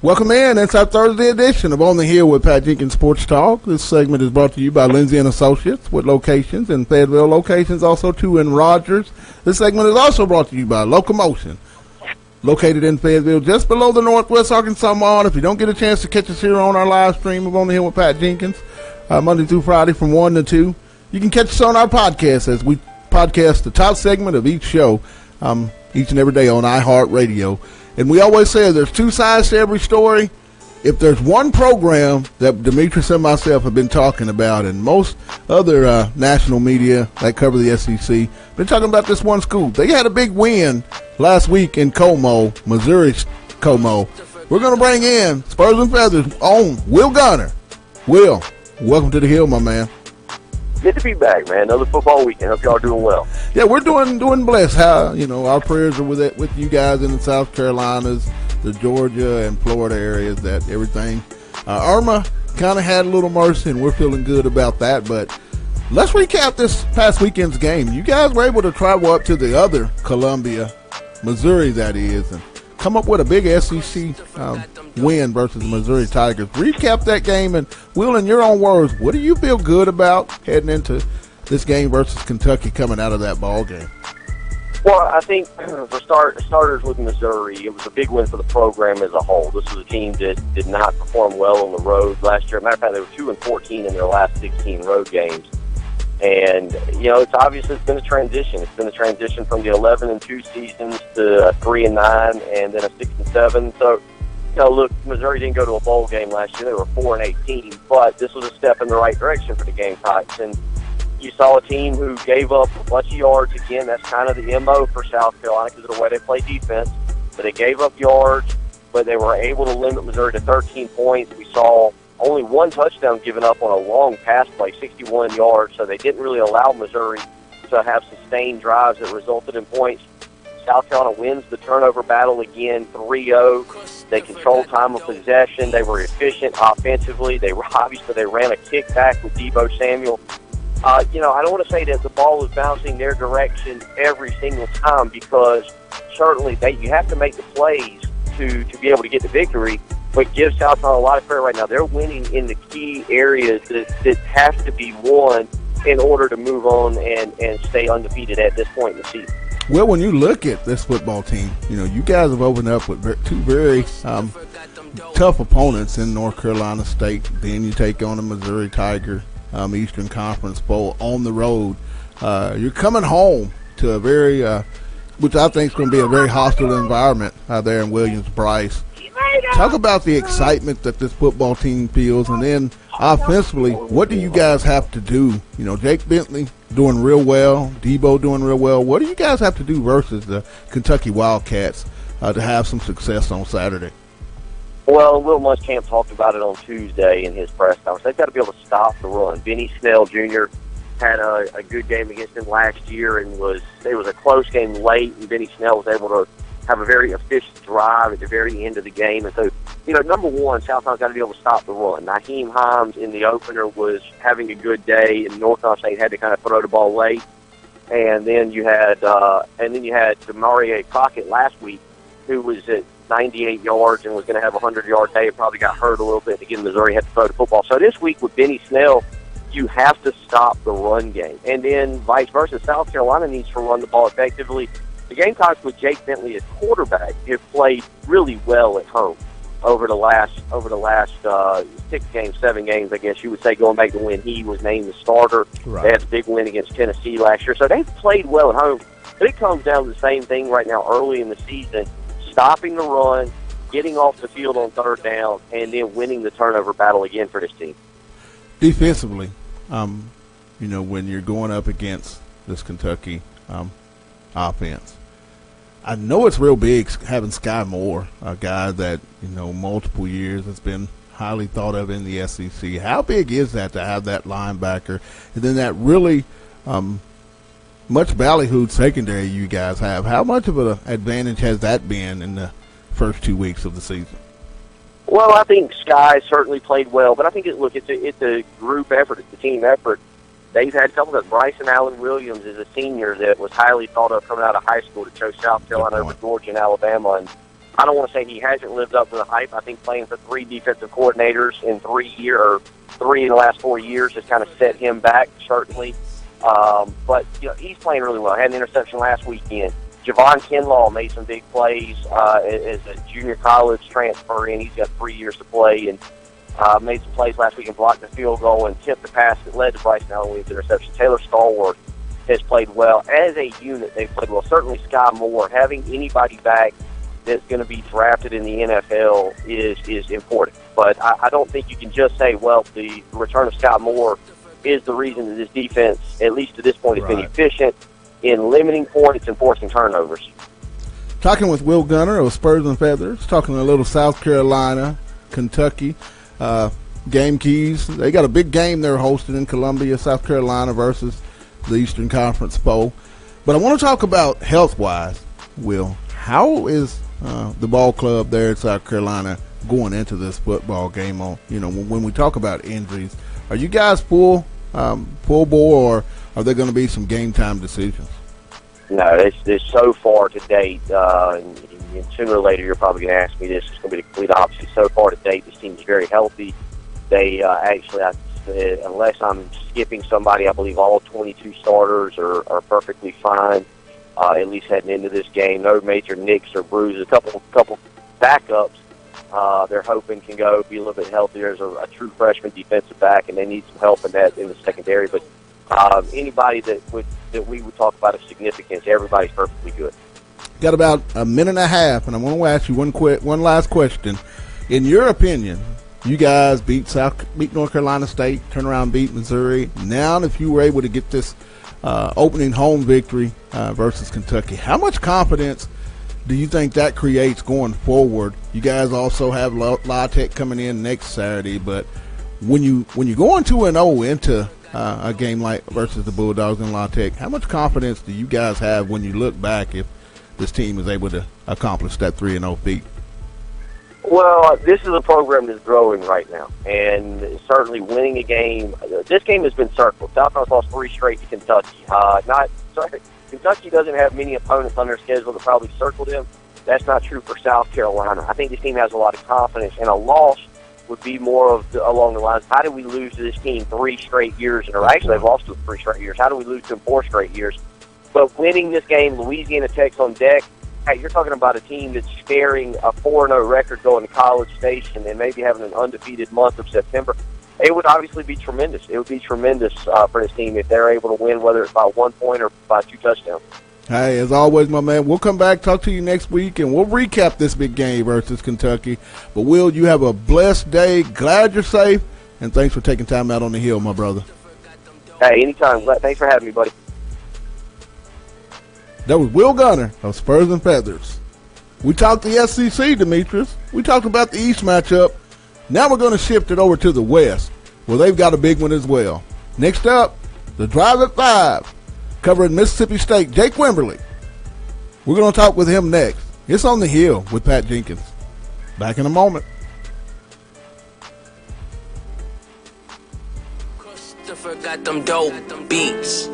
Welcome in. It's our Thursday edition of On the Hill with Pat Jenkins Sports Talk. This segment is brought to you by Lindsay & Associates with locations in Fayetteville, locations also two in Rogers. This segment is also brought to you by Locomotion, located in Fayetteville, just below the Northwest Arkansas Mall. If you don't get a chance to catch us here on our live stream of On the Hill with Pat Jenkins, Monday through Friday from 1 to 2, you can catch us on our podcast as we podcast the top segment of each show each and every day on iHeartRadio. And we always say there's two sides to every story. If there's one program that Demetrius and myself have been talking about, and most other national media that cover the SEC, been talking about this one school. They had a big win last week in Como, Missouri's Como. We're going to bring in Spurs&Feathers on Will Gunter. Will, welcome to the Hill, my man. Good to be back, man. Another football weekend. Hope y'all are doing well. Yeah, we're doing blessed. Our prayers are with you guys in the South Carolinas, the Georgia and Florida areas. That everything. Irma kind of had a little mercy, and we're feeling good about that. But let's recap this past weekend's game. You guys were able to travel up to the other Columbia, Missouri, that is, and come up with a big SEC win versus the Missouri Tigers. Recap that game, and Will, in your own words, what do you feel good about heading into this game versus Kentucky coming out of that ball game? Well, I think for starters with Missouri, it was a big win for the program as a whole. This was a team that did not perform well on the road last year. Matter of fact, they were 2-14 in their last 16 road games. And, it's obviously it's been a transition. It's been a transition from the 11-2 seasons to 3-9 and then a 6-7. So, look, Missouri didn't go to a bowl game last year. They were 4-18, but this was a step in the right direction for the Gamecocks. And you saw a team who gave up a bunch of yards. Again, that's kind of the MO for South Carolina because of the way they play defense. But they gave up yards, but they were able to limit Missouri to 13 points. We saw only one touchdown given up on a long pass play, 61 yards, so they didn't really allow Missouri to have sustained drives that resulted in points. South Carolina wins the turnover battle again, 3-0. They controlled time of possession. They were efficient offensively. They ran a kickback with Deebo Samuel. I don't want to say that the ball was bouncing their direction every single time because certainly you have to make the plays to be able to get the victory. But give South Carolina a lot of credit right now. They're winning in the key areas that have to be won in order to move on and stay undefeated at this point in the season. Well, when you look at this football team, you guys have opened up with two very tough opponents in North Carolina State. Then you take on the Missouri Tiger Eastern Conference Bowl on the road. You're coming home to a very, which I think is going to be a very hostile environment there in Williams-Brice. Talk about the excitement that this football team feels, and then offensively, what do you guys have to do? Jake Bentley doing real well, Deebo doing real well. What do you guys have to do versus the Kentucky Wildcats to have some success on Saturday? Well, Will Muschamp talked about it on Tuesday in his press conference. They've got to be able to stop the run. Benny Snell Jr. had a good game against them last year, and it was a close game late, and Benny Snell was able to have a very efficient drive at the very end of the game. And so, number one, South Carolina's got to be able to stop the run. Naheem Hines in the opener was having a good day, and North Carolina State had to kind of throw the ball late. And then you had Demarie Crockett last week, who was at 98 yards and was going to have a 100-yard day. Probably got hurt a little bit. Again, Missouri had to throw the football. So this week with Benny Snell, you have to stop the run game. And then vice versa, South Carolina needs to run the ball effectively. The Gamecocks with Jake Bentley as quarterback have played really well at home over the last 6 games, 7 games, I guess you would say, going back to when he was named the starter. Right. They had a big win against Tennessee last year. So they've played well at home. But it comes down to the same thing right now early in the season, stopping the run, getting off the field on third down, and then winning the turnover battle again for this team. Defensively, when you're going up against this Kentucky offense, I know it's real big having Sky Moore, a guy that, multiple years has been highly thought of in the SEC. How big is that to have that linebacker? And then that really much ballyhooed secondary you guys have. How much of an advantage has that been in the first 2 weeks of the season? Well, I think Sky certainly played well, but I think it's a group effort. It's a team effort. They've had a couple of Bryson Allen Williams is a senior that was highly thought of coming out of high school to chose South Carolina over Georgia and Alabama. And I don't want to say he hasn't lived up to the hype. I think playing for 3 defensive coordinators in 3 in the last 4 years has kind of set him back, certainly. But he's playing really well. Had an interception last weekend. Javon Kinlaw made some big plays as a junior college transfer in. He's got 3 years to play and made some plays last week and blocked the field goal and tipped the pass that led to Bryce Allen's interception. Taylor Stallworth has played well. As a unit, they've played well. Certainly Sky Moore, having anybody back that's going to be drafted in the NFL is important. But I don't think you can just say, well, the return of Sky Moore is the reason that this defense, at least to this point, has been efficient in limiting points and forcing turnovers. Talking with Will Gunter of Spurs&Feathers, talking a little South Carolina, Kentucky. Game keys. They got a big game they're hosting in Columbia, South Carolina versus the Eastern Conference Bowl. But I want to talk about health-wise, Will. How is the ball club there in South Carolina going into this football game? When we talk about injuries, are you guys full bore, or are there going to be some game time decisions? No, it's so far to date, and sooner or later you're probably going to ask me this. It's going to be the complete opposite. So far to date, this team is very healthy. They actually, unless I'm skipping somebody, I believe all 22 starters are perfectly fine, at least heading into this game. No major nicks or bruises. A couple backups they're hoping can be a little bit healthier. There's a true freshman defensive back, and they need some help in the secondary. But anybody that we would talk about of significance, everybody's perfectly good. Got about a minute and a half, and I want to ask you one last question. In your opinion, you guys beat North Carolina State, turn around, beat Missouri. Now, if you were able to get this opening home victory versus Kentucky, how much confidence do you think that creates going forward? You guys also have La Tech coming in next Saturday, but when you go on 2-0 into a game like versus the Bulldogs and La Tech, how much confidence do you guys have when you look back if this team is able to accomplish that 3-0 feat? Well, this is a program that's growing right now, and certainly winning a game. This game has been circled. South Carolina's lost 3 straight to Kentucky. Kentucky doesn't have many opponents on their schedule that probably circled them. That's not true for South Carolina. I think this team has a lot of confidence, and a loss would be more along the lines, how do we lose to this team 3 straight years in a row? Actually, they've lost to them 3 straight years. How do we lose to them 4 straight years? But winning this game, Louisiana Tech's on deck. Hey, you're talking about a team that's scaring a 4-0 record going to College Station and maybe having an undefeated month of September. It would obviously be tremendous. It would be tremendous for this team if they're able to win, whether it's by 1 point or by 2 touchdowns. Hey, as always, my man, we'll come back, talk to you next week, and we'll recap this big game versus Kentucky. But, Will, you have a blessed day. Glad you're safe, and thanks for taking time out on the hill, my brother. Hey, anytime. Thanks for having me, buddy. That was Will Gunter of Spurs&Feathers. We talked the SEC, Demetrius. We talked about the East matchup. Now we're going to shift it over to the West, where they've got a big one as well. Next up, the Drive at 5, covering Mississippi State, Jake Wimberly. We're going to talk with him next. It's On the Hill with Pat Jenkins. Back in a moment. Christopher got them dope beats.